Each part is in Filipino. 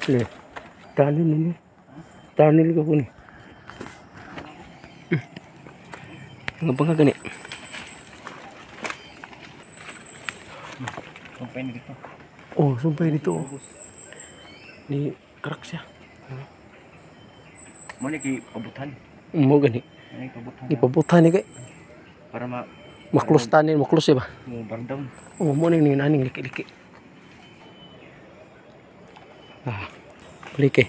Le. Tunnel ini. Tunnel ko ni. Ngapa gani? Sumpay na dito. Oh, sumpay dito. Ni crack siya. Mo ni ki pabutan. Mo gani. Ay pabutan. Ipabutan ni kay. Para Maklos tanin, maklos ba? mo bardam. Oh, mo ning naning liki-liki. Ah. Liki.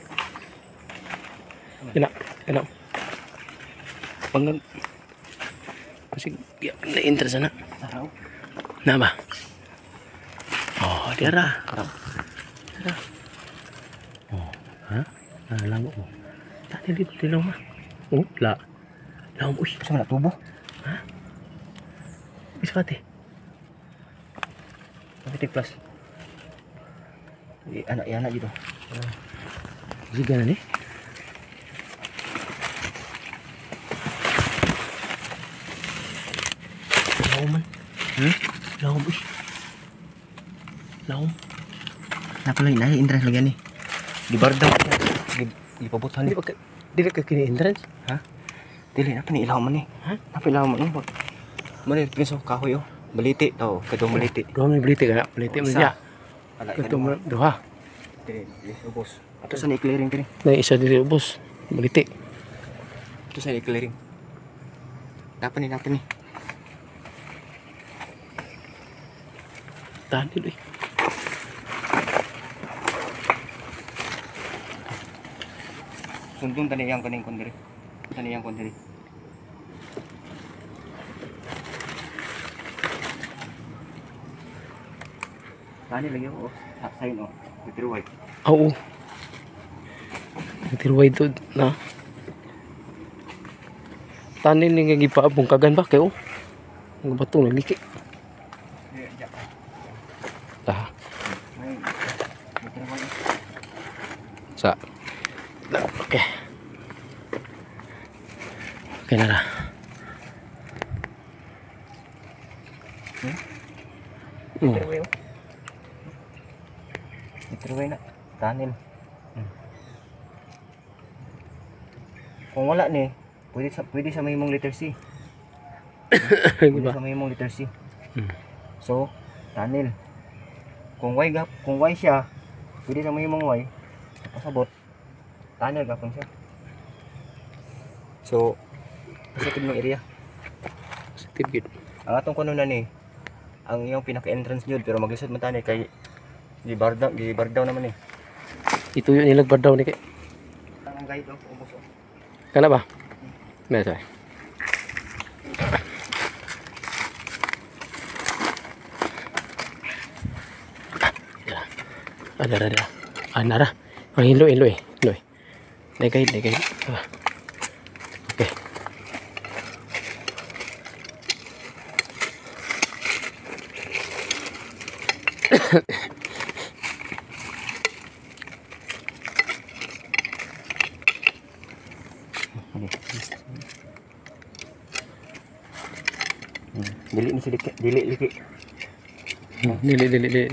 Ina. Pangag. Kasi ya na-enter sana. Araw. Na ba? Oh, diara. Diara. Oh, ha? Lamo mo. Tadi dito tilaw ma. Oh, la. Law mo. Uy, Sa na tubo. ha? Bisa kate. Kapit plus. Anak gitu. Sige na ni. Law man. Law mo. Law. Napa lagi naik interest lagi nih. Di bardam. Di pabutan Hindi nih. ba dili ka kini entrance? Dili apa nih ilaw man nih. Apa ilaw man nih? Mana pinso kahoy oh. Baliti tau, ketong baliti. Duha may baliti ka na. Baliti mo niya. Ala Kato duha. Dili, ubos. Ato sa ni-clearing tini. Na isa dili ubos. Baliti. Ato sa ni-clearing. Dapat nih. Tahan dulu. Suntun tani yang kuning kondiri. Tani yang kondiri. Tani lagi oh. Sain oh. Ditiruay. Oo. Tiruay to na. Tanin ni nga gipaabong kagan ba kayo? Ang bato nagliki. Ah, Ditiruay. sa. Okay. Okay na na. Ditiruay oh. Ditiruay na. Tanil. Kung wala ni, pwede sa mahimong letter C. Pwede sa mahimong letter C. So, tanil. Kung Y siya, pwede sa mahimong Y. Pasabot. Tanil gapon siya. So, positive ng area. Positive gid. Ang atong kuno na ni, ang iyong pinaka-entrance jud pero maglisod man tani kay di bardaw naman ni. Ito yung nilagbar daw ni kay. Ang guide of ubos. Kana ba? Nasa. Ada. Anara. Ang hilo eh. Legay. Okay. Dili ni sedikit, dili liki. Dili.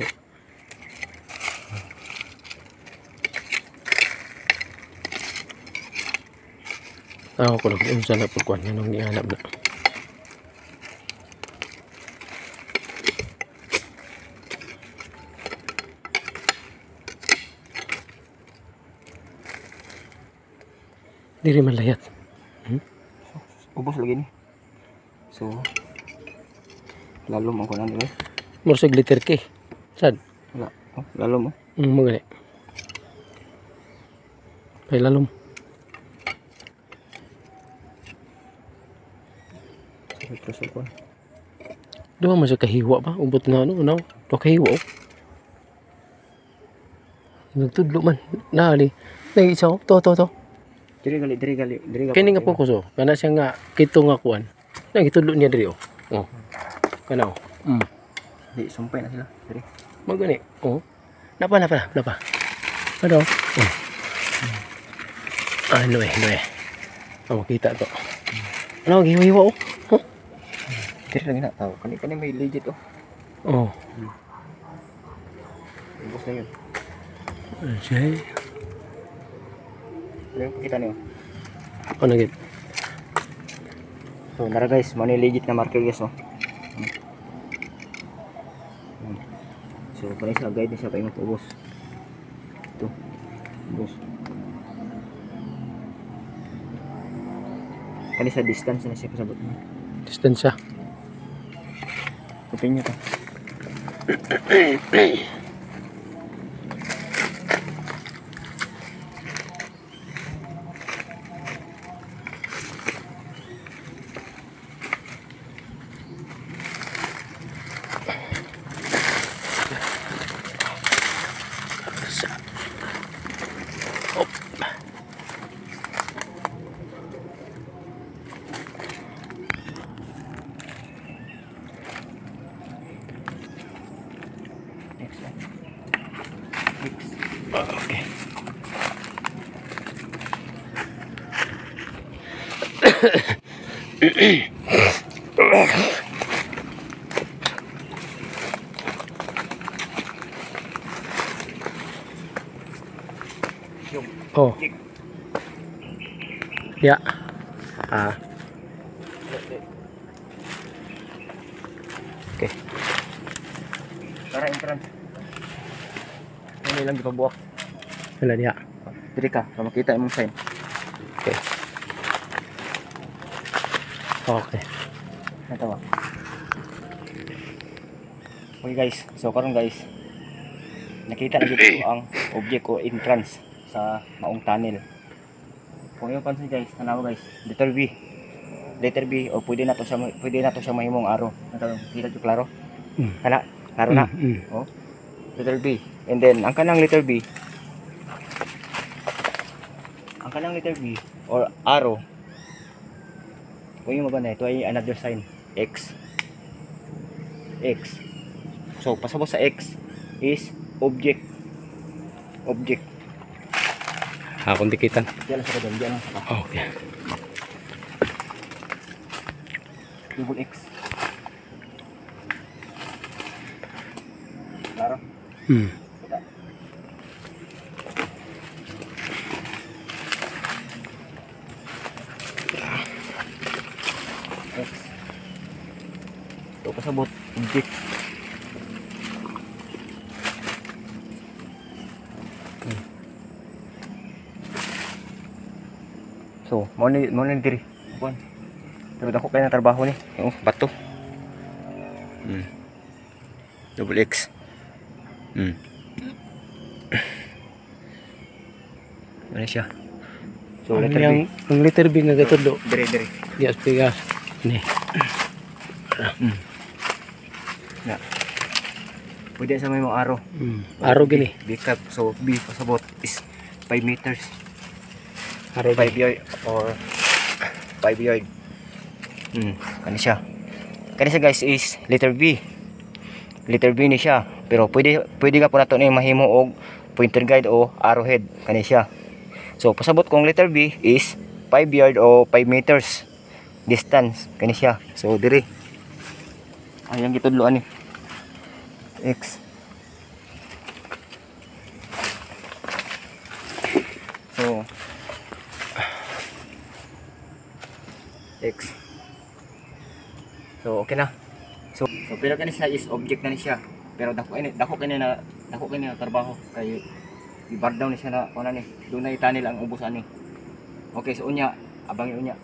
Ako lang yung sana pagkuhan yan ang ihanap na. Dili man layat. Ubos lagi ni. So, lalom ako nang dili. Morsig liter K. Sad? Wala. Oh, lalom mo. Magani. Kay lalom. Terus ako. Duha man siya kahiwa ba? Ubot na ano, unaw. Do kahiwa. Nagtudlo man. Nali. Nay isa ko. To. Diri gali. Kini nga po ko so. Kana siya nga kito nga kuan. Nang gitudlo niya diri oh. Oh. Kana oh. Di sumpay na sila. Diri. Magani. Oh. Napa. Ano? Oh. Ano eh. Oh, kita to. Ano gihiwa oh. Diri lagi na tao. Kani may legit oh. Oh. Ubos na yun. Okay. Kita niyo. Ano gid? So nara guys, mo ni legit na marker guys, oh. So kani sa guide siya paingon ubos. Ito. Ubos. Kani sa distance na siya pasabot mo. Distansya. Putih niyo to. Next one. Next. Okay. Yung Oh, kick. ya. Okay. Tara entrance. Ini lang gipabuak. Wala diha. Diri ka, para makita imong sign. Okay. Okay. Natawa. Okay guys, so karon guys, nakita na dito ang object o entrance sa maong tunnel. Kung yung pansin guys, tanaw guys, letter B. Letter B o pwede na to siya mahimong arrow. Natawa, kita jud klaro? Kana, klaro na. Oh. Letter B. And then ang kanang letter B, or arrow, kung yung mabanda, ito ay another sign, X. So pasabot sa X is object. Akong dikitan. Diyan lang sa kadang, diyan lang sa kadang. Okay. Double X. Klaro? Kita. X. Ito pasabot, object. So, mo ni diri. Kuan. Pero dako kay na trabaho ni. Yung bato. Double X. Ano siya? So, letter B. Ang letter B nga gatudlo. Diri. Yes, pigas. Ni. Na. Pwede sa may mga arrow. Araw gini. B cap. So, B pasabot is 5 meters. Araw 5 yard or 5 yard. Kani siya guys is letter B. Letter B ni siya. Pero pwede ka po nato ni mahimo og pointer guide o arrowhead. Kani siya. So pasabot kong letter B is 5 yard o 5 meters distance. Kani siya. So diri. Ayang gitudloan ni. X. So X. So okay na. So pero kani siya is object na ni siya. Pero dako kani na trabaho kay i-bar down ni siya na kuno ni. Dunay tunnel ang ubos ani. Okay, so unya abangi unya.